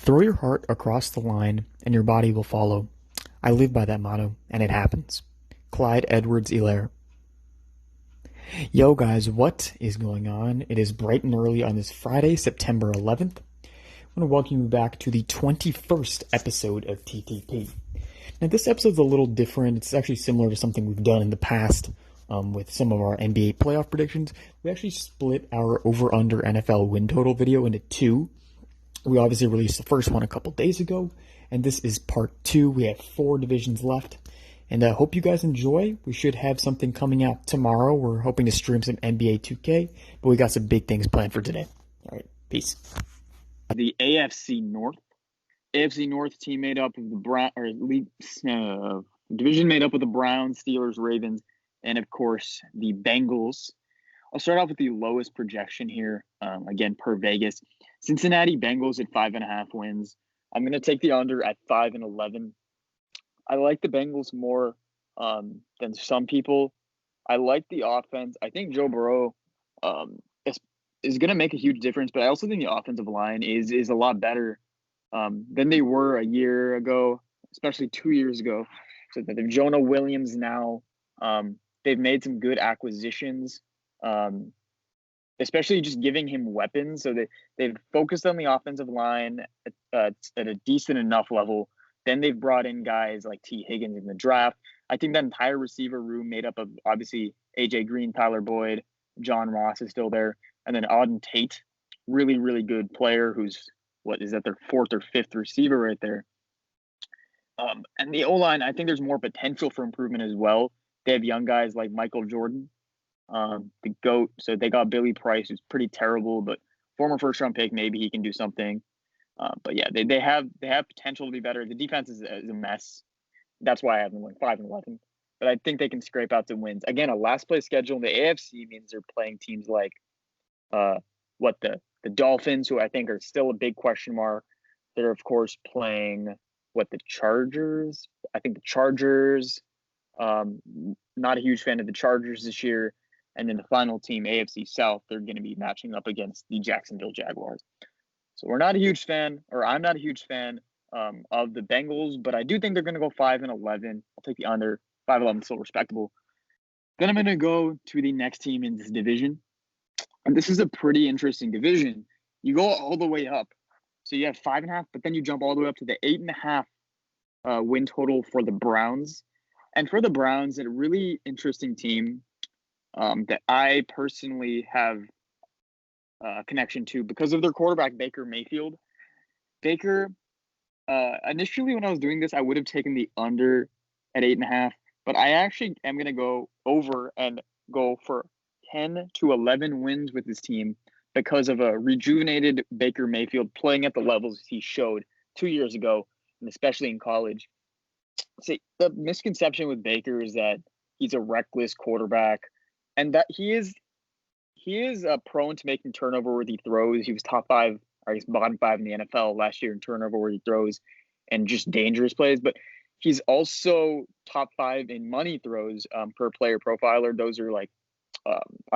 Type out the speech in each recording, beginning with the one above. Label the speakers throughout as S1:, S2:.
S1: Throw your heart across the line and your body will follow. I live by that motto, and it happens. Clyde Edwards-Helaire. Yo guys, what is going on? It is bright and early on this Friday, September 11th. I want to welcome you back to the 21st episode of TTP. Now this episode's a little different. It's actually similar to something we've done in the past with some of our NBA playoff predictions. We actually split our over-under NFL win total video into two. We obviously released the first one a couple days ago, and this is part two. We have 4 divisions left, and I hope you guys enjoy. We should have something coming out tomorrow. We're hoping to stream some NBA 2K, but we got some big things planned for today. All right, peace.
S2: The AFC North. AFC North team made up of the division made up of the Browns, Steelers, Ravens, and of course the Bengals. I'll start off with the lowest projection here, again per Vegas. Cincinnati Bengals at 5.5 wins. I'm going to take the under at 5-11. I like the Bengals more than some people. I like the offense. I think Joe Burrow is going to make a huge difference, but I also think the offensive line is a lot better than they were a year ago, especially 2 years ago. So that Jonah Williams now, they've made some good acquisitions. Especially just giving him weapons. So they've focused on the offensive line at a decent enough level. Then they've brought in guys like T. Higgins in the draft. I think that entire receiver room made up of obviously A.J. Green, Tyler Boyd, John Ross is still there. And then Auden Tate, really, really good player who's, their 4th or 5th receiver right there. And the O-line, I think there's more potential for improvement as well. They have young guys like Michael Jordan, the GOAT. So they got Billy Price, who's pretty terrible, but former first-round pick. Maybe he can do something. But yeah, they have potential to be better. The defense is a mess. That's why I have them going 5-11. But I think they can scrape out some wins. Again, a last place schedule in the AFC means they're playing teams like the Dolphins, who I think are still a big question mark. They're of course playing the Chargers. I think the Chargers. Not a huge fan of the Chargers this year. And then the final team, AFC South, they're going to be matching up against the Jacksonville Jaguars. So I'm not a huge fan of the Bengals, but I do think they're going to go 5-11. I'll take the under. 5-11 still respectable. Then I'm going to go to the next team in this division. And this is a pretty interesting division. You go all the way up. So you have 5.5, but then you jump all the way up to the 8.5 win total for the Browns. And for the Browns, a really interesting team that I personally have a connection to because of their quarterback, Baker Mayfield. Baker, initially when I was doing this, I would have taken the under at 8.5, but I actually am going to go over and go for 10 to 11 wins with this team because of a rejuvenated Baker Mayfield playing at the levels he showed 2 years ago, and especially in college. See, the misconception with Baker is that he's a reckless quarterback, and that he is prone to making turnover-worthy throws. He was top 5, or he's bottom 5 in the NFL last year in turnover-worthy throws and just dangerous plays. But he's also top 5 in money throws per player profiler. Those are I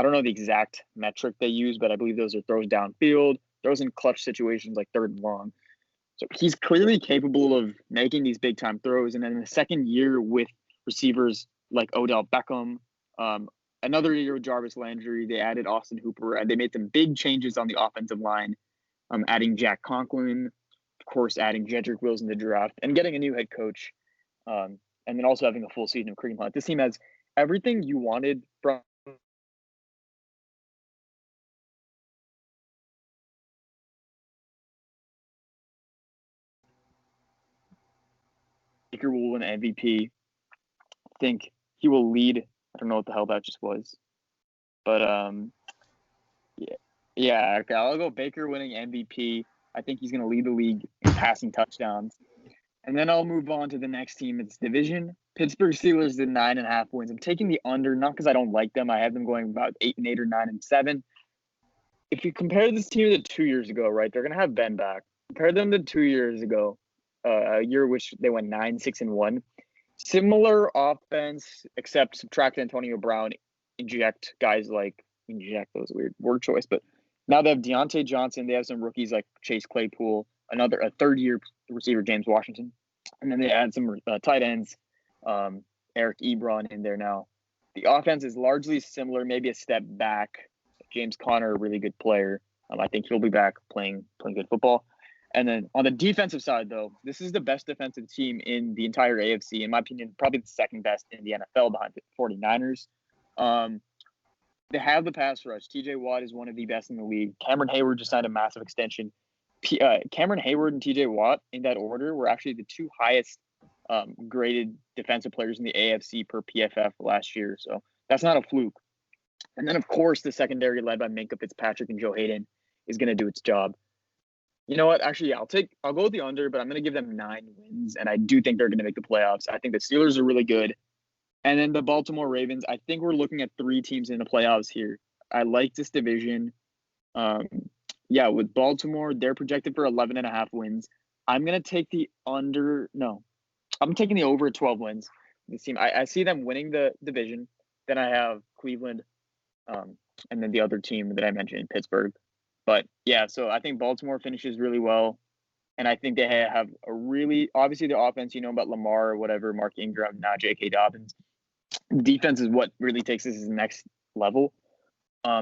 S2: don't know the exact metric they use, but I believe those are throws downfield, throws in clutch situations like 3rd and long. So he's clearly capable of making these big-time throws. And then in the second year with receivers like Odell Beckham, another year with Jarvis Landry, they added Austin Hooper, and they made some big changes on the offensive line, adding Jack Conklin, of course, adding Jedrick Wills in the draft, and getting a new head coach, and then also having a full season of Kareem Hunt. This team has everything you wanted from Baker will win MVP. I think he will lead. I don't know what the hell that just was. But yeah. Okay, I'll go Baker winning MVP. I think he's going to lead the league in passing touchdowns. And then I'll move on to the next team. It's division. Pittsburgh Steelers did 9.5 wins. I'm taking the under, not because I don't like them. I have them going about 8-8 or 9-7. If you compare this team to 2 years ago, right, they're going to have Ben back. Compare them to 2 years ago, a year which they went 9-6-1. Similar offense, except subtract Antonio Brown, inject guys like inject. That was a weird word choice, but now they have Deontay Johnson. They have some rookies like Chase Claypool. a third-year receiver, James Washington. And then they add some tight ends, Eric Ebron in there now. The offense is largely similar, maybe a step back. James Conner, a really good player. I think he'll be back playing good football. And then on the defensive side, though, this is the best defensive team in the entire AFC. In my opinion, probably the second best in the NFL behind the 49ers. They have the pass rush. TJ Watt is one of the best in the league. Cameron Hayward just signed a massive extension. Cameron Hayward and TJ Watt, in that order, were actually the two highest graded defensive players in the AFC per PFF last year. So that's not a fluke. And then, of course, the secondary led by Minkah Fitzpatrick and Joe Hayden is going to do its job. You know what? Actually, I'll go with the under, but I'm going to give them 9 wins, and I do think they're going to make the playoffs. I think the Steelers are really good. And then the Baltimore Ravens, I think we're looking at 3 teams in the playoffs here. I like this division. With Baltimore, they're projected for 11.5 wins. I'm going to take the under. No, I'm taking the over at 12 wins. This team, I see them winning the division. Then I have Cleveland, and then the other team that I mentioned, Pittsburgh. But yeah, so I think Baltimore finishes really well. And I think they have a really, obviously the offense, about Lamar or whatever, Mark Ingram, now J.K. Dobbins. Defense is what really takes this to the next level.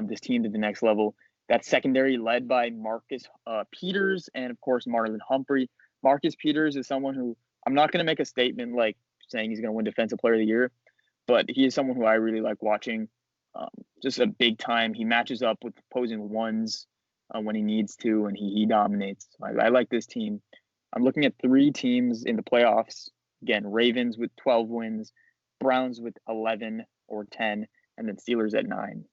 S2: This team to the next level. That secondary led by Marcus Peters and, of course, Marlon Humphrey. Marcus Peters is someone who, I'm not going to make a statement like saying he's going to win Defensive Player of the Year, but he is someone who I really like watching. Just a big time. He matches up with opposing ones when he needs to, and he dominates. I like this team. I'm looking at 3 teams in the playoffs. Again, Ravens with 12 wins, Browns with 11 or 10, and then Steelers at 9.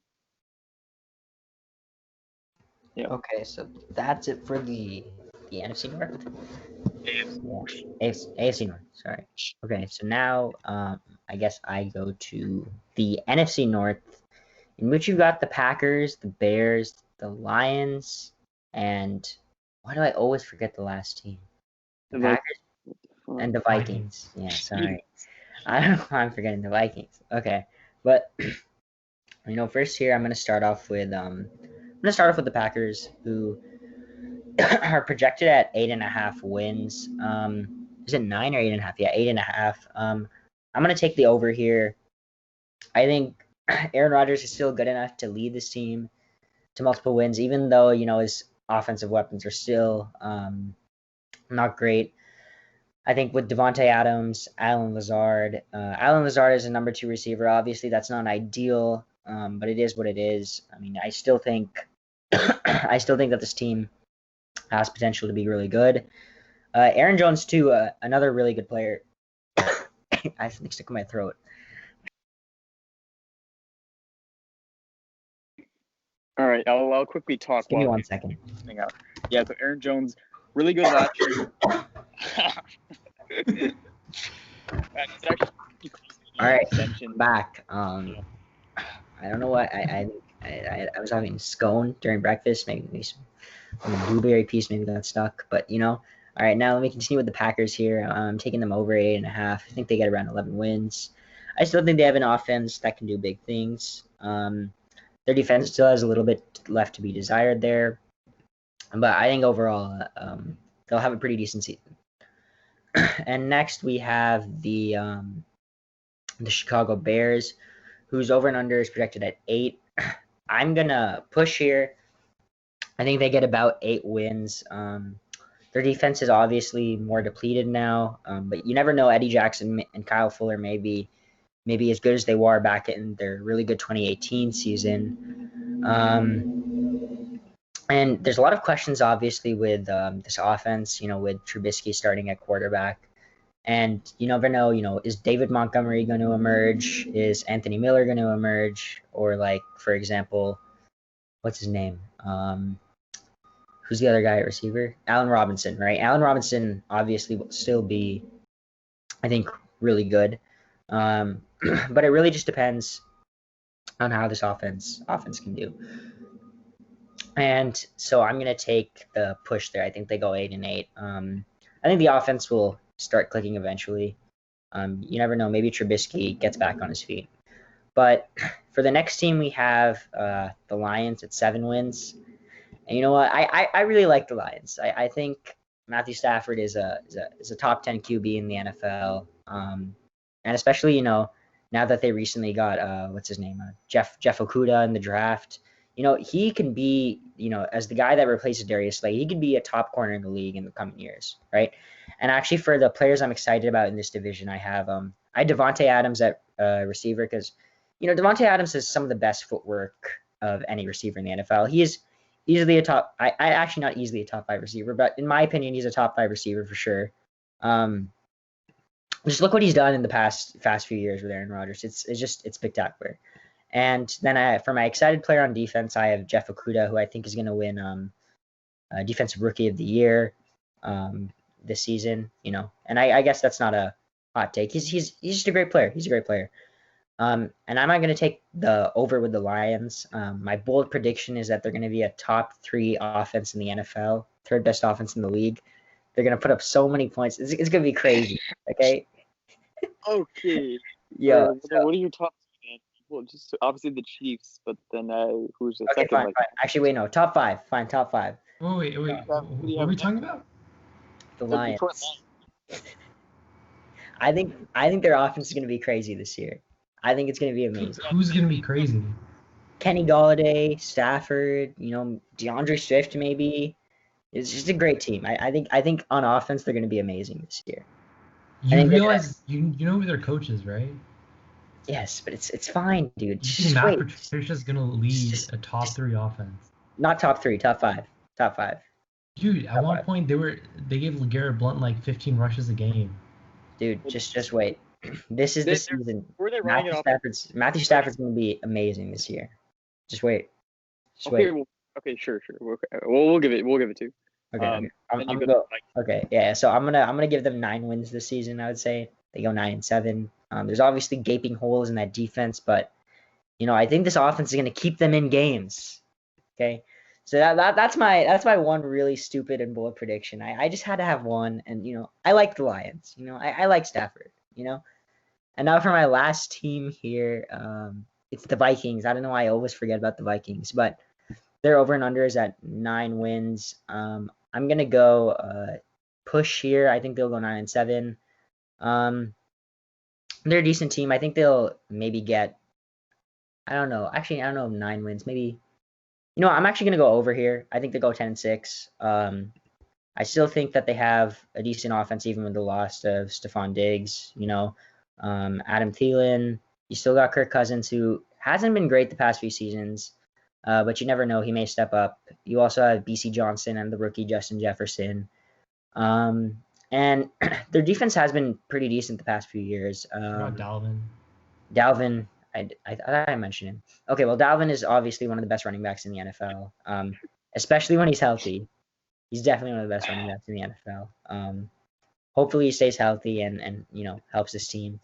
S3: Yeah. Okay, so that's it for the NFC North. AFC North. Sorry. Okay, so now I guess I go to the NFC North, in which you got the Packers, the Bears, the Lions, and why do I always forget the last team? The Packers and the Vikings. Yeah, sorry. I don't know why I'm forgetting the Vikings. Okay, but first here I'm gonna start off with the Packers, who are projected at 8.5 wins. Is it 9 or 8.5? Yeah, 8.5. I'm gonna take the over here. I think Aaron Rodgers is still good enough to lead this team to multiple wins, even though his offensive weapons are still not great. I think with Devonte Adams, Allen Lazard is a number 2 receiver. Obviously, that's not ideal, but it is what it is. I mean, I still think that this team has potential to be really good. Aaron Jones too, another really good player. I have something stuck in my throat.
S2: All right, I'll quickly talk.
S3: Give me 1 second.
S2: Yeah, so Aaron Jones, really good last year.
S3: All right, back. I don't know what I was having scone during breakfast. Maybe some on the blueberry piece. Maybe got stuck. But all right. Now let me continue with the Packers here. I'm taking them over 8.5. I think they get around 11 wins. I still think they have an offense that can do big things. Their defense still has a little bit left to be desired there, but I think overall they'll have a pretty decent season. And next we have the Chicago Bears, whose over and under is projected at 8. I'm gonna push here. I think they get about 8 wins. Their defense is obviously more depleted now, but you never know. Eddie Jackson and Kyle Fuller may be as good as they were back in their really good 2018 season. And there's a lot of questions, obviously, with this offense, with Trubisky starting at quarterback. And you never know, is David Montgomery going to emerge? Is Anthony Miller going to emerge? Or, for example, what's his name? Who's the other guy at receiver? Allen Robinson, right? Allen Robinson obviously will still be, I think, really good. But it really just depends on how this offense can do. And so I'm going to take the push there. I think they go 8-8. I think the offense will start clicking eventually. You never know. Maybe Trubisky gets back on his feet. But for the next team, we have the Lions at 7 wins. And you know what? I really like the Lions. I think Matthew Stafford is a top 10 QB in the NFL. And especially, now that they recently got what's his name? Jeff Okuda in the draft. He can be, as the guy that replaces Darius Slay, he could be a top corner in the league in the coming years, right? And actually, for the players I'm excited about in this division, I have Devonte Adams at receiver, because Devonte Adams has some of the best footwork of any receiver in the NFL. He is easily a top. I actually not easily a top 5 receiver, but in my opinion, he's a top 5 receiver for sure. Just look what he's done in the past few years with Aaron Rodgers. It's spectacular. And then for my excited player on defense, I have Jeff Okuda, who I think is going to win Defensive Rookie of the Year this season. And I guess that's not a hot take. He's just a great player. He's a great player. And I'm not going to take the over with the Lions. My bold prediction is that they're going to be a top 3 offense in the NFL, 3rd best offense in the league. They're going to put up so many points. It's going to be crazy. Okay.
S2: Okay.
S3: Yeah.
S2: What are your top? Well, just obviously the Chiefs, but then who's the second?
S3: Fine. Actually, wait, no, top 5. Fine, top 5.
S4: Oh wait. What are we talking about?
S3: The Lions. I think their offense is going to be crazy this year. I think it's going to be amazing.
S4: Who's going to be crazy?
S3: Kenny Golladay, Stafford, DeAndre Swift maybe. It's just a great team. I think on offense they're going to be amazing this year.
S4: You realize you know who their coach is, right?
S3: Yes, but it's fine, dude.
S4: Just Matt Patricia's going to lead a top 3 offense.
S3: Not top 3, top 5. Top 5.
S4: Dude, at one point they gave LeGarrette Blount like 15 rushes a game.
S3: Dude, just wait. This is the season. Matthew Stafford's going to be amazing this year. Just wait.
S2: Wait. Okay, sure. We'll give it to.
S3: Okay. Okay. Yeah. So I'm gonna give them 9 wins this season. I would say they go 9-7. There's obviously gaping holes in that defense, but I think this offense is gonna keep them in games. Okay. So that's my one really stupid and bold prediction. I just had to have one, and I like the Lions. I like Stafford. And now for my last team here, it's the Vikings. I don't know why I always forget about the Vikings, but their over and under is at 9 wins. I'm gonna go push here. I think they'll go 9-7. They're a decent team. I think they'll maybe get. I don't know. Actually, I don't know. 9 wins, maybe. I'm actually gonna go over here. I think they go 10-6. I still think that they have a decent offense, even with the loss of Stephon Diggs. Adam Thielen. You still got Kirk Cousins, who hasn't been great the past few seasons. But you never know. He may step up. You also have B.C. Johnson and the rookie Justin Jefferson. And their defense has been pretty decent the past few years. Dalvin. I thought I mentioned him. Okay, well, Dalvin is obviously one of the best running backs in the NFL, especially when he's healthy. He's definitely one of the best running backs in the NFL. Hopefully he stays healthy and helps his team.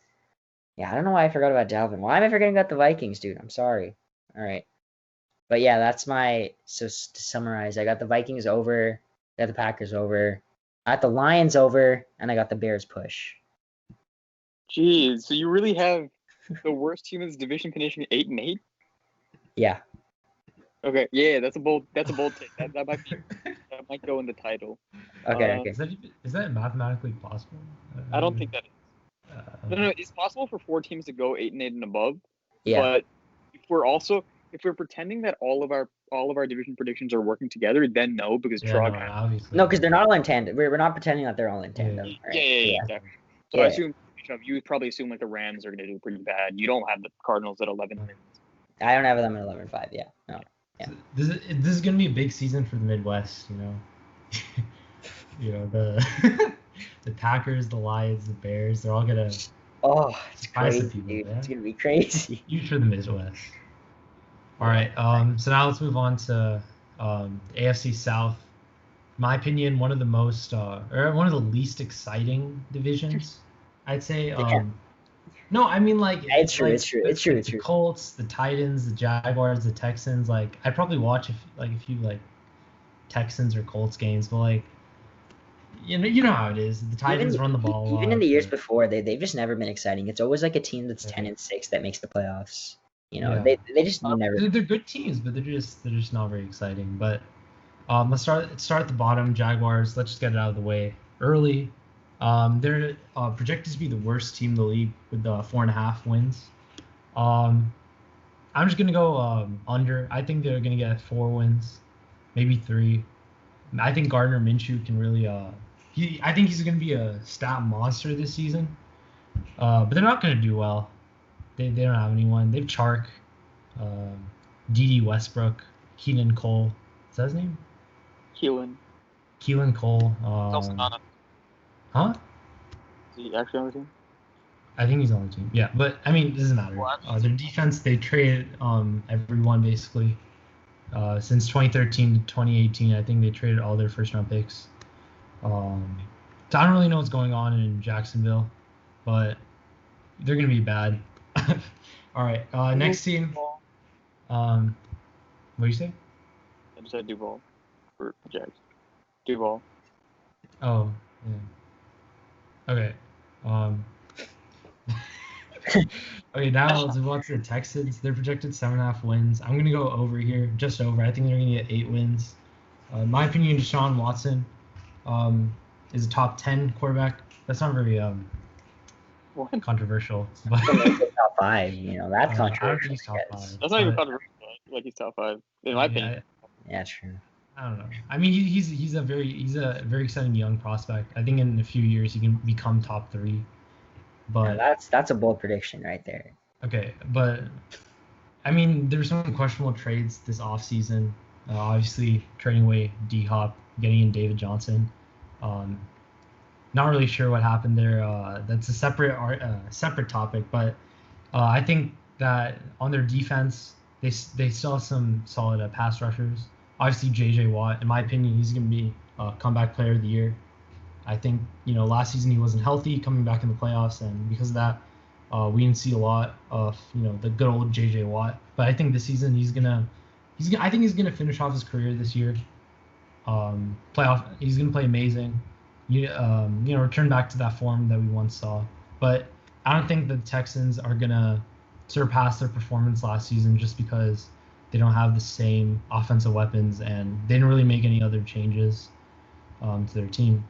S3: Yeah, I don't know why I forgot about Dalvin. Why am I forgetting about the Vikings, dude? I'm sorry. All right. But yeah, that's so to summarize, I got the Vikings over, I got the Packers over, I got the Lions over, and I got the Bears push.
S2: Jeez, so you really have the worst team in this division finishing 8-8?
S3: Yeah.
S2: Okay, yeah, that's a bold take. That might go in the title.
S3: Okay.
S4: Is that mathematically possible?
S2: I don't think that is. No, it's possible for 4 teams to go 8-8 and above.
S3: Yeah.
S2: But if we're pretending that all of our division predictions are working together, then no, because
S3: No, because they're not all in tandem. We're not pretending that they're all in tandem.
S2: Yeah, right? Yeah, exactly. So I assume you probably assume like the Rams are going to do pretty bad. You don't have the Cardinals at 11 wins.
S3: I don't have them at 11-5. Yeah, no. Yeah.
S4: So this is going to be a big season for the Midwest. The the Packers, the Lions, the Bears. They're all gonna.
S3: Oh, it's crazy,
S4: people,
S3: dude.
S4: man.
S3: It's gonna be crazy.
S4: Huge for the Midwest. All right. So now let's move on to the AFC South. In my opinion, one of the most or one of the least exciting divisions, I'd say. No, I mean
S3: it's true.
S4: The Colts, the Titans, the Jaguars, the Texans. I'd probably watch a few Texans or Colts games, but you know how it is. The Titans run the ball.
S3: Even in the years before, they've just never been exciting. It's always like a team that's 10-6 that makes the playoffs. They just never.
S4: They're good teams, but they're just not very exciting. But Let's start at the bottom. Jaguars. Let's just get it out of the way early. They're projected to be the worst team in the league with 4.5 wins. I'm just gonna go under. I think they're gonna get 4 wins, maybe 3. I think Gardner Minshew can really. I think he's gonna be a stat monster this season. But they're not gonna do well. They don't have anyone. They have Chark, D.D. Westbrook, Keenan Cole. Is that his name? Keelan Cole.
S2: Also not on.
S4: Huh?
S2: Is he actually on the team?
S4: I think he's on the team. Yeah, but I mean, it doesn't matter. Their defense, they traded everyone basically. Since 2013 to 2018, I think they traded all their first-round picks. So I don't really know what's going on in Jacksonville, but they're gonna be bad. All right, next team. What do you say?
S2: I just said Duval for Jags. Duval.
S4: Oh, yeah. Okay. Okay, now let's move on to the Texans. They're projected 7.5 wins. I'm gonna go over here, just over. I think they're gonna get 8 wins. In my opinion, Desean Watson is a top 10 quarterback. That's not very controversial. But
S3: Top 5, that's
S4: I don't
S3: controversial.
S4: think he's top 5.
S2: That's not even controversial. Like he's top 5 in my opinion.
S3: Yeah, true.
S4: I don't know. I mean, he's a very exciting young prospect. I think in a few years he can become top 3. But
S3: That's a bold prediction right there.
S4: okay, but I mean, there's some questionable trades this offseason. Obviously, trading away D-Hop, getting in David Johnson. Not really sure what happened there. That's a separate topic. But I think that on their defense, they still have some solid pass rushers. Obviously, J.J. Watt, in my opinion, he's going to be comeback player of the year. I think, last season he wasn't healthy coming back in the playoffs, and because of that, we didn't see a lot of, the good old J.J. Watt. But I think this season he's gonna finish off his career this year. He's gonna play amazing. Return back to that form that we once saw. But I don't think the Texans are gonna surpass their performance last season just because they don't have the same offensive weapons and they didn't really make any other changes to their team.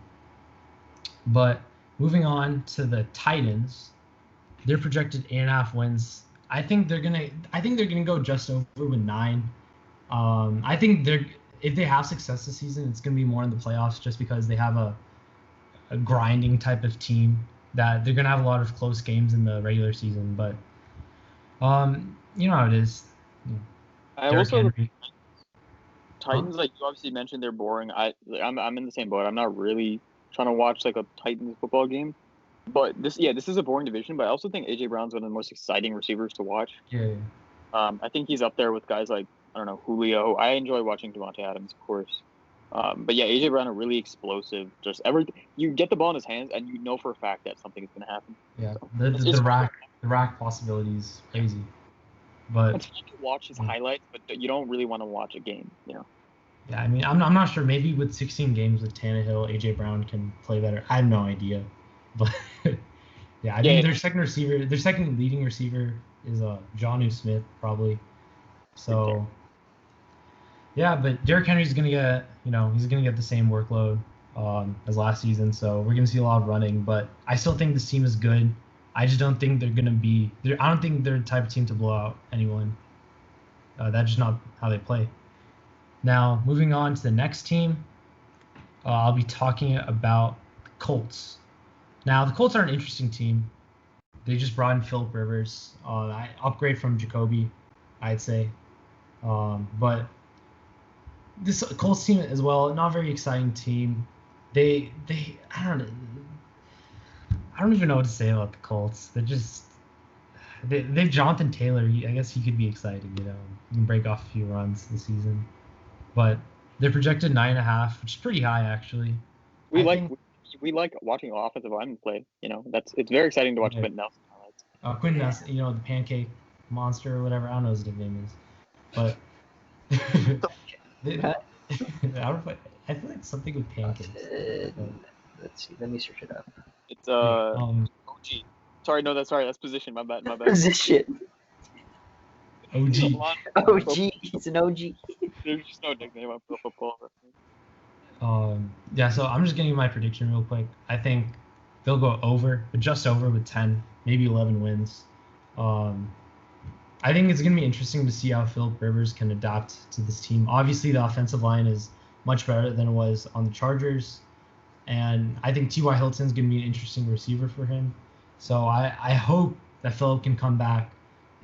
S4: But moving on to the Titans, they're projected 8.5 wins. I think they're gonna go just over with 9. I think if they have success this season, it's gonna be more in the playoffs just because they have a grinding type of team that they're gonna have a lot of close games in the regular season. But you know how it is.
S2: I also Titans, like you obviously mentioned, they're boring. I'm in the same boat. I'm not really trying to watch like a Titans football game, but this is a boring division. But I also think AJ Brown's one of the most exciting receivers to watch.
S4: Yeah.
S2: I think he's up there with guys like Julio. I enjoy watching Devonte Adams, of course. But yeah, AJ Brown are really explosive. Just everything, you get the ball in his hands, and you know for a fact that something is going to happen.
S4: Yeah, the rack possibilities crazy. But
S2: it's fun to watch his highlights, but you don't really want to watch a game,
S4: Yeah, I mean, I'm not sure. Maybe with 16 games with Tannehill, AJ Brown can play better. I have no idea, but yeah, I think their second leading receiver is Jonnu Smith probably. So yeah, but Derrick Henry's gonna get he's gonna get the same workload as last season. So we're gonna see a lot of running, but I still think this team is good. I just don't think they're gonna be. I don't think they're the type of team to blow out anyone. That's just not how they play. Now, moving on to the next team, I'll be talking about the Colts. Now, the Colts are an interesting team. They just brought in Phillip Rivers, upgrade from Jacoby, I'd say. But this Colts team as well, not a very exciting team. I don't even know what to say about the Colts. They've Jonathan Taylor. I guess he could be exciting, He can break off a few runs this season. But they're projected 9.5, which is pretty high actually.
S2: We like watching offensive linemen play. It's very exciting to watch Quentin Nelson highlights.
S4: Quentin Nelson, the pancake monster or whatever. I don't know what his nickname is, but I feel like something with pancakes.
S3: Let's see. Let me search it up.
S2: It's OG. That's position. My bad.
S3: Position.
S4: OG.
S3: OG. He's an OG.
S2: There's just no nickname on Pro Football Reference.
S4: Yeah, so I'm just getting my prediction real quick. I think they'll go over, but just over with 10, maybe 11 wins. I think it's going to be interesting to see how Philip Rivers can adapt to this team. Obviously, the offensive line is much better than it was on the Chargers, and I think T.Y. Hilton's going to be an interesting receiver for him. So I hope that Philip can come back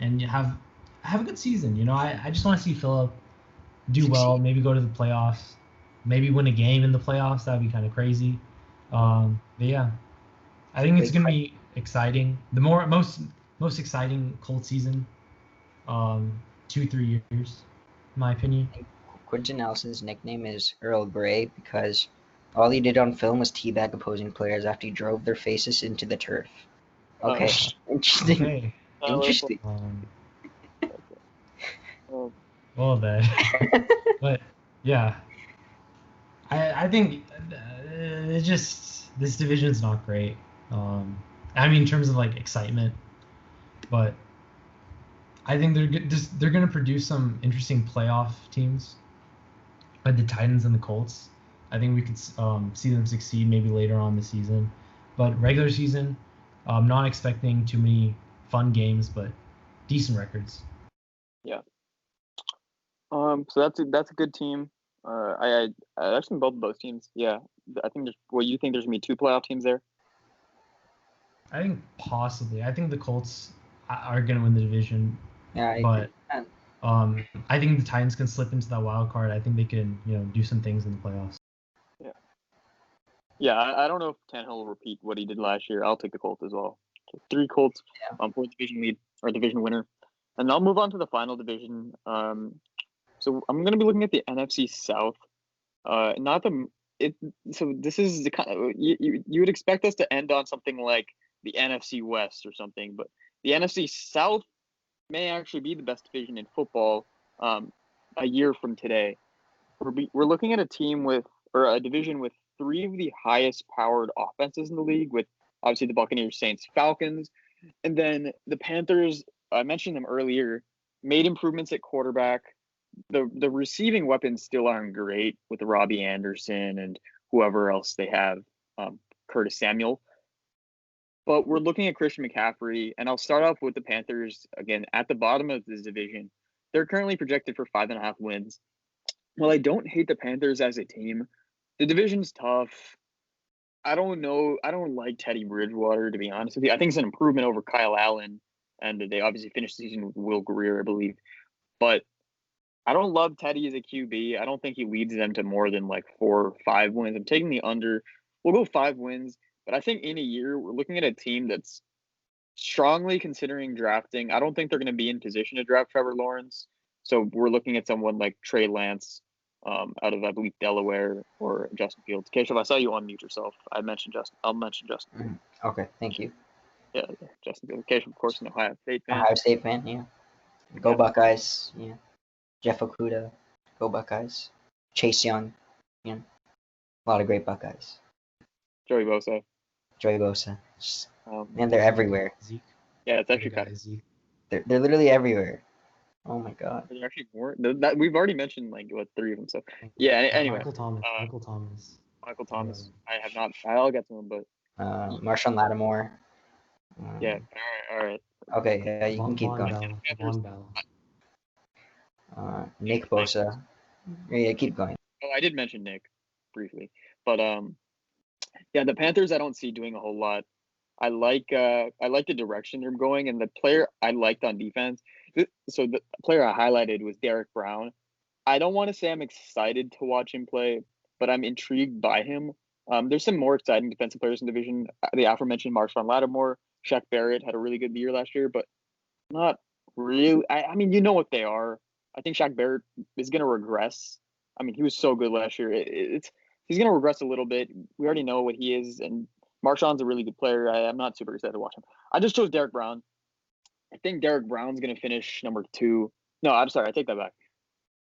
S4: and have a good season. I just want to see Philip do well, maybe go to the playoffs, maybe win a game in the playoffs. That'd be kind of crazy. But yeah, I think it's going to be exciting. The most exciting Colts season, 2-3 years, in my opinion.
S5: Quentin Nelson's nickname is Earl Grey because all he did on film was teabag opposing players after he drove their faces into the turf. Okay, interesting.
S4: Okay.
S5: Interesting.
S4: Well then, but yeah, I think it's just this division's not great. I mean, in terms of like excitement, but I think they're going to produce some interesting playoff teams, like the Titans and the Colts. I think we could see them succeed maybe later on the season, but regular season, I'm not expecting too many fun games, but decent records.
S2: Yeah. So that's a good team. I actually both of those teams. Yeah, I think you think there's gonna be 2 playoff teams there?
S4: I think possibly. I think the Colts are gonna win the division.
S5: Yeah,
S4: but I think the Titans can slip into that wild card. I think they can, do some things in the playoffs.
S2: Yeah. Yeah, I don't know if Tannehill will repeat what he did last year. I'll take the Colts as well. So 3 Colts for division lead or division winner, and I'll move on to the final division. So I'm going to be looking at the NFC South. So this is the kind of you would expect us to end on something like the NFC West or something, but the NFC South may actually be the best division in football a year from today. We're looking at a division with 3 of the highest powered offenses in the league, with obviously the Buccaneers, Saints, Falcons, and then the Panthers. I mentioned them earlier. Made improvements at quarterback. The receiving weapons still aren't great with Robbie Anderson and whoever else they have, Curtis Samuel. But we're looking at Christian McCaffrey, and I'll start off with the Panthers again at the bottom of this division. They're currently projected for 5.5 wins. While I don't hate the Panthers as a team, the division's tough. I don't know. I don't like Teddy Bridgewater, to be honest with you. I think it's an improvement over Kyle Allen, and they obviously finished the season with Will Greer, I believe. But I don't love Teddy as a QB. I don't think he leads them to more than like 4 or 5 wins. I'm taking the under. We'll go 5 wins, but I think in a year we're looking at a team that's strongly considering drafting. I don't think they're going to be in position to draft Trevor Lawrence. So we're looking at someone like Trey Lance out of, I believe, Delaware, or Justin Fields. Keshav, I saw you unmute yourself. I'll mention Justin.
S5: Okay, thank you.
S2: Yeah, Justin Fields. Keshav, of course, an Ohio State fan.
S5: Ohio State fan, yeah. Go Buckeyes, yeah. Jeff Okuda, go Buckeyes. Chase Young, yeah. A lot of great Buckeyes.
S2: Joey Bosa.
S5: Man, they're everywhere.
S4: Zeke.
S2: Yeah, it's actually kind of
S4: Zeke.
S5: They're literally everywhere. Oh my god.
S2: There's actually more. We've already mentioned like 3 of them. So yeah. Anyway.
S4: Michael Thomas.
S2: Michael Thomas. I have not. I'll get to him, but.
S5: Marshawn Lattimore.
S2: Yeah. All right.
S5: Okay. Yeah, you can keep going.
S4: Von Bell.
S5: Nick Bosa. Yeah, keep going.
S2: Oh, I did mention Nick briefly, but yeah, the Panthers I don't see doing a whole lot. I like the direction they're going, and the player I liked on defense. So the player I highlighted was Derek Brown. I don't want to say I'm excited to watch him play, but I'm intrigued by him. There's some more exciting defensive players in the division. The aforementioned Marshawn Lattimore, Shaq Barrett had a really good year last year, but not really. I mean, you know what they are. I think Shaq Barrett is going to regress. I mean, he was so good last year. He's going to regress a little bit. We already know what he is, and Marshawn's a really good player. I'm not super excited to watch him. I just chose Derek Brown. I think Derek Brown's going to finish number 2. No, I'm sorry. I take that back.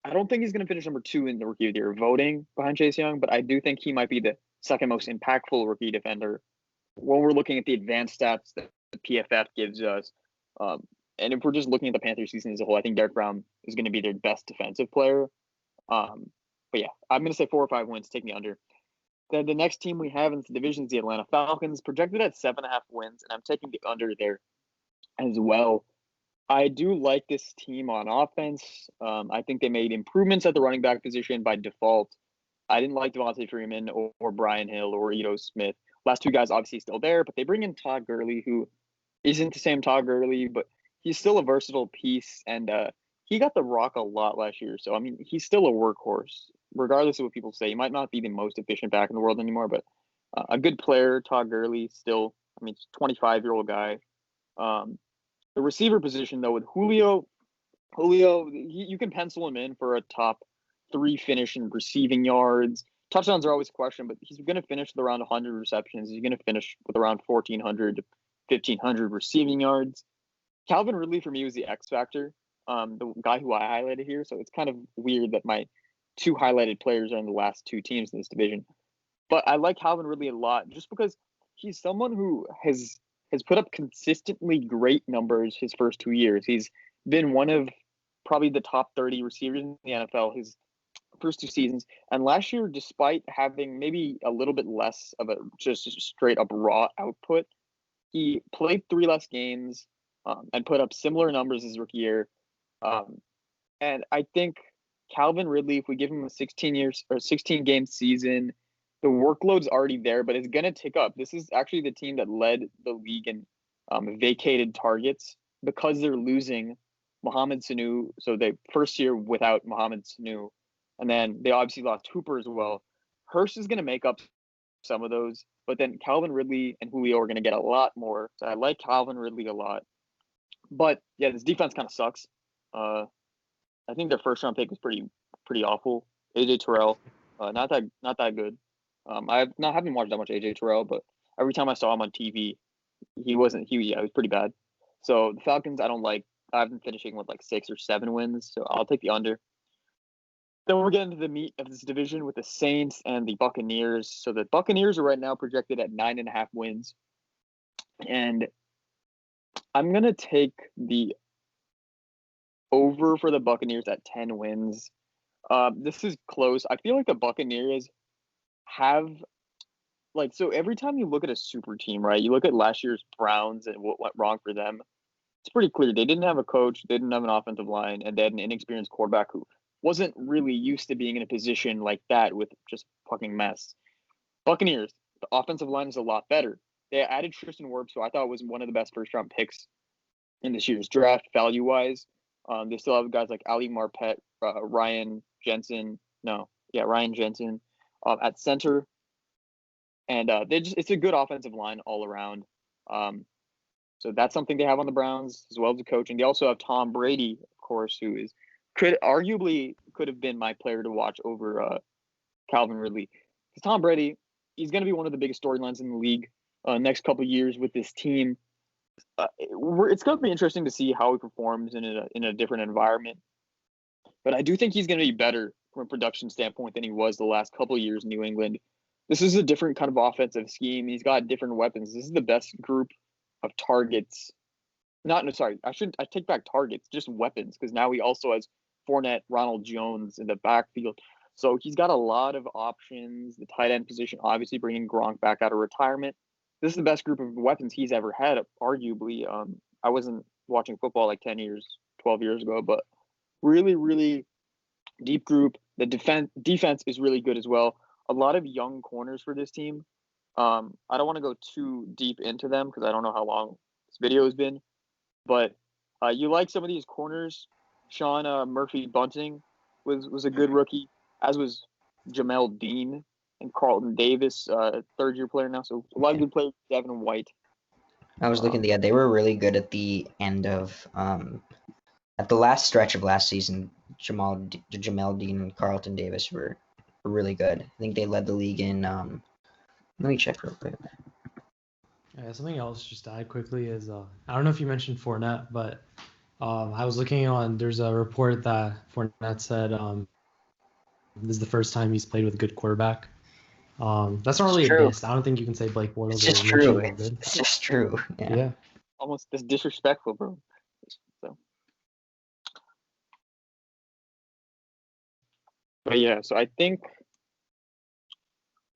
S2: I don't think he's going to finish number 2 in the Rookie of the Year voting behind Chase Young, but I do think he might be the second most impactful rookie defender when we're looking at the advanced stats that the PFF gives us. And if we're just looking at the Panthers season as a whole, I think Derek Brown is going to be their best defensive player. But yeah, I'm going to say 4 or 5 wins. Take the under. Then the next team we have in the division is the Atlanta Falcons, projected at 7.5 wins, and I'm taking the under there as well. I do like this team on offense. I think they made improvements at the running back position by default. I didn't like Devontae Freeman or Brian Hill or Ito Smith. Last two guys obviously still there, but they bring in Todd Gurley, who isn't the same Todd Gurley, but he's still a versatile piece, and he got the rock a lot last year. So, I mean, he's still a workhorse, regardless of what people say. He might not be the most efficient back in the world anymore, but a good player, Todd Gurley, still. I mean, 25-year-old guy. The receiver position, though, with Julio, you can pencil him in for a top 3 finish in receiving yards. Touchdowns are always a question, but he's going to finish with around 100 receptions. He's going to finish with around 1,400 to 1,500 receiving yards. Calvin Ridley, for me, was the X factor, the guy who I highlighted here. So it's kind of weird that my 2 highlighted players are in the last 2 teams in this division. But I like Calvin Ridley a lot just because he's someone who has put up consistently great numbers his first 2 years. He's been one of probably the top 30 receivers in the NFL his first 2 seasons. And last year, despite having maybe a little bit less of a just straight up raw output, he played 3 less games and put up similar numbers as rookie year. And I think Calvin Ridley, if we give him a 16-game season, the workload's already there, but it's going to tick up. This is actually the team that led the league in vacated targets because they're losing Mohamed Sanu. So they first year without Mohamed Sanu, and then they obviously lost Hooper as well. Hurst is going to make up some of those, but then Calvin Ridley and Julio are going to get a lot more. So I like Calvin Ridley a lot. But yeah, this defense kind of sucks. I think their first round pick was pretty awful. AJ Terrell, not that good. I haven't watched that much AJ Terrell, but every time I saw him on TV, he was pretty bad. So the Falcons, I don't like. I've been finishing with like 6 or 7 wins, so I'll take the under. Then we're getting to the meat of this division with the Saints and the Buccaneers. So the Buccaneers are right now projected at 9.5 wins, and I'm gonna take the over for the Buccaneers at 10 wins. This is close. I feel like the Buccaneers have so every time you look at a super team, right? You look at last year's Browns and what went wrong for them. It's pretty clear they didn't have a coach, they didn't have an offensive line, and they had an inexperienced quarterback who wasn't really used to being in a position like that with just fucking mess. Buccaneers, the offensive line is a lot better. They added Tristan Wirfs, who I thought was one of the best first-round picks in this year's draft, value-wise. They still have guys like Ali Marpet, Ryan Jensen at center. And it's a good offensive line all around. So that's something they have on the Browns, as well as the coaching. They also have Tom Brady, of course, who could have been my player to watch over Calvin Ridley. Because Tom Brady, he's going to be one of the biggest storylines in the league next couple of years with this team. It's going to be interesting to see how he performs in a different environment. But I do think he's going to be better from a production standpoint than he was the last couple of years in New England. This is a different kind of offensive scheme. He's got different weapons. This is the best group of targets. I take back targets, just weapons, because now he also has Fournette, Ronald Jones in the backfield. So he's got a lot of options. The tight end position, obviously bringing Gronk back out of retirement. This is the best group of weapons he's ever had, arguably. I wasn't watching football like 10 years, 12 years ago, but really, really deep group. The defense is really good as well. A lot of young corners for this team. I don't want to go too deep into them because I don't know how long this video has been. But you like some of these corners. Sean Murphy-Bunting was a good rookie, as was Jamel Dean and Carlton Davis, third-year player now. So a lot of good players. Devin White.
S5: I was looking they were really good at the end of at the last stretch of last season. Jamel Dean and Carlton Davis were really good. I think they led the league in let me check real quick.
S4: Something else just to add quickly is I don't know if you mentioned Fournette, but I was looking there's a report that Fournette said this is the first time he's played with a good quarterback. That's not really a diss. I don't think you can say Blake Bortles.
S5: It's just true. It's just true. Yeah.
S2: Almost disrespectful, bro. So But yeah, so I think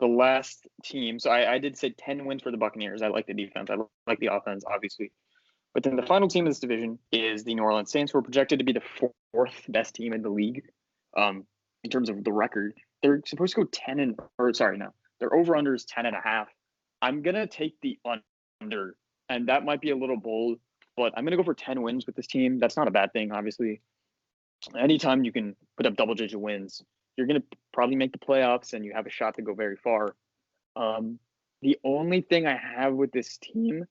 S2: the last team. So I did say 10 wins for the Buccaneers. I like the defense. I like the offense, obviously. But then the final team of this division is the New Orleans Saints, who are projected to be the fourth best team in the league, in terms of the record. They're supposed to go 10 and, or sorry, no, their over under is 10.5. I'm gonna take the under, and that might be a little bold, but I'm gonna go for 10 wins with this team. That's not a bad thing, obviously. Anytime you can put up double-digit wins, you're gonna probably make the playoffs, and you have a shot to go very far. The only thing I have with this team,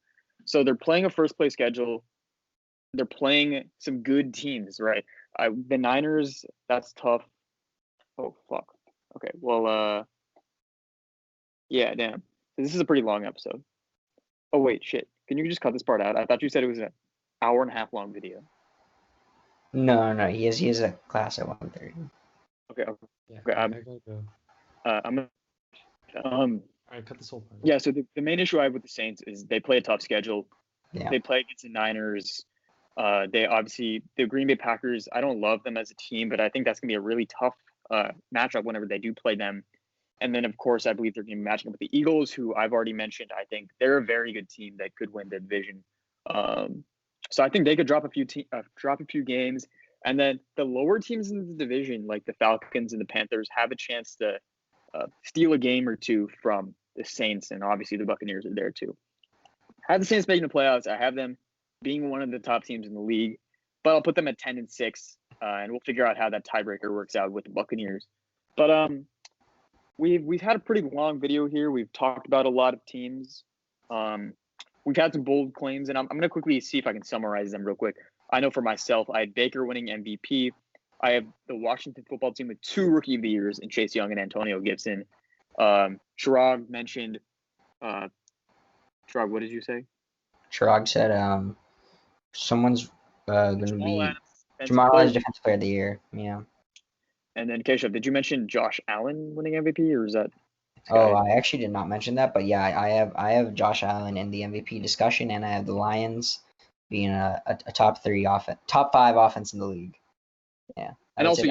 S2: so they're playing a first place schedule. They're playing some good teams, right? The Niners, that's tough. Oh, fuck. Okay, well, yeah, damn. This is a pretty long episode. Oh, wait, shit. Can you just cut this part out? I thought you said it was an hour and a half long video.
S5: No, he has a class at 1:30.
S2: Okay,
S4: Yeah,
S2: okay.
S4: I gotta go.
S2: I'm gonna,
S4: All right, cut this whole part.
S2: yeah, so the main issue I have with the Saints is they play a tough schedule.
S5: Yeah.
S2: They play against the Niners. They obviously, the Green Bay Packers, I don't love them as a team, but I think that's going to be a really tough matchup whenever they do play them. And then, of course, I believe they're going to be matching up with the Eagles, who I've already mentioned. I think they're a very good team that could win the division. So I think they could drop a few games. And then the lower teams in the division, like the Falcons and the Panthers, have a chance to steal a game or two from the Saints, and obviously the Buccaneers are there too. I have the Saints making the playoffs. I have them being one of the top teams in the league, but I'll put them at 10-6, and we'll figure out how that tiebreaker works out with the Buccaneers. But we've had a pretty long video here. We've talked about a lot of teams. We've had some bold claims, and I'm going to quickly see if I can summarize them real quick. I know for myself, I had Baker winning MVP. I have the Washington football team with 2 Rookie of the Years in Chase Young and Antonio Gibson. Chirag mentioned Chirag, what did you say?
S5: Chirag said someone's going to be
S2: Adams,
S5: Jamal Adams Defensive Player of the Year. Yeah.
S2: And then Keshav, did you mention Josh Allen winning MVP, or is that?
S5: Oh, I actually did not mention that, but yeah, I have Josh Allen in the MVP discussion, and I have the Lions being a top 5 offense in the league. Yeah.
S2: And also,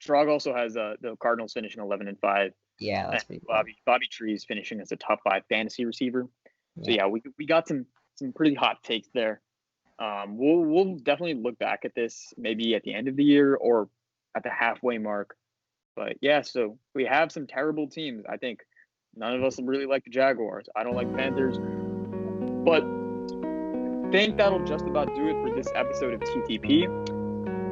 S2: Chirag also has the Cardinals finishing 11-5.
S5: Yeah, that's pretty
S2: Bobby Trees finishing as a top 5 fantasy receiver. So yeah, we got some pretty hot takes there. We'll definitely look back at this maybe at the end of the year or at the halfway mark. But yeah, so we have some terrible teams. I think none of us really like the Jaguars. I don't like the Panthers. But I think that'll just about do it for this episode of TTP.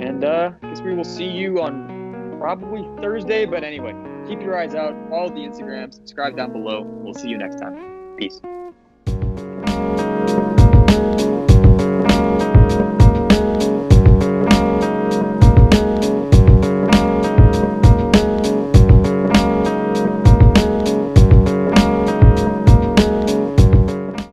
S2: And I guess we will see you on probably Thursday. But anyway, keep your eyes out. Follow the Instagram. Subscribe down below. We'll see you next time. Peace.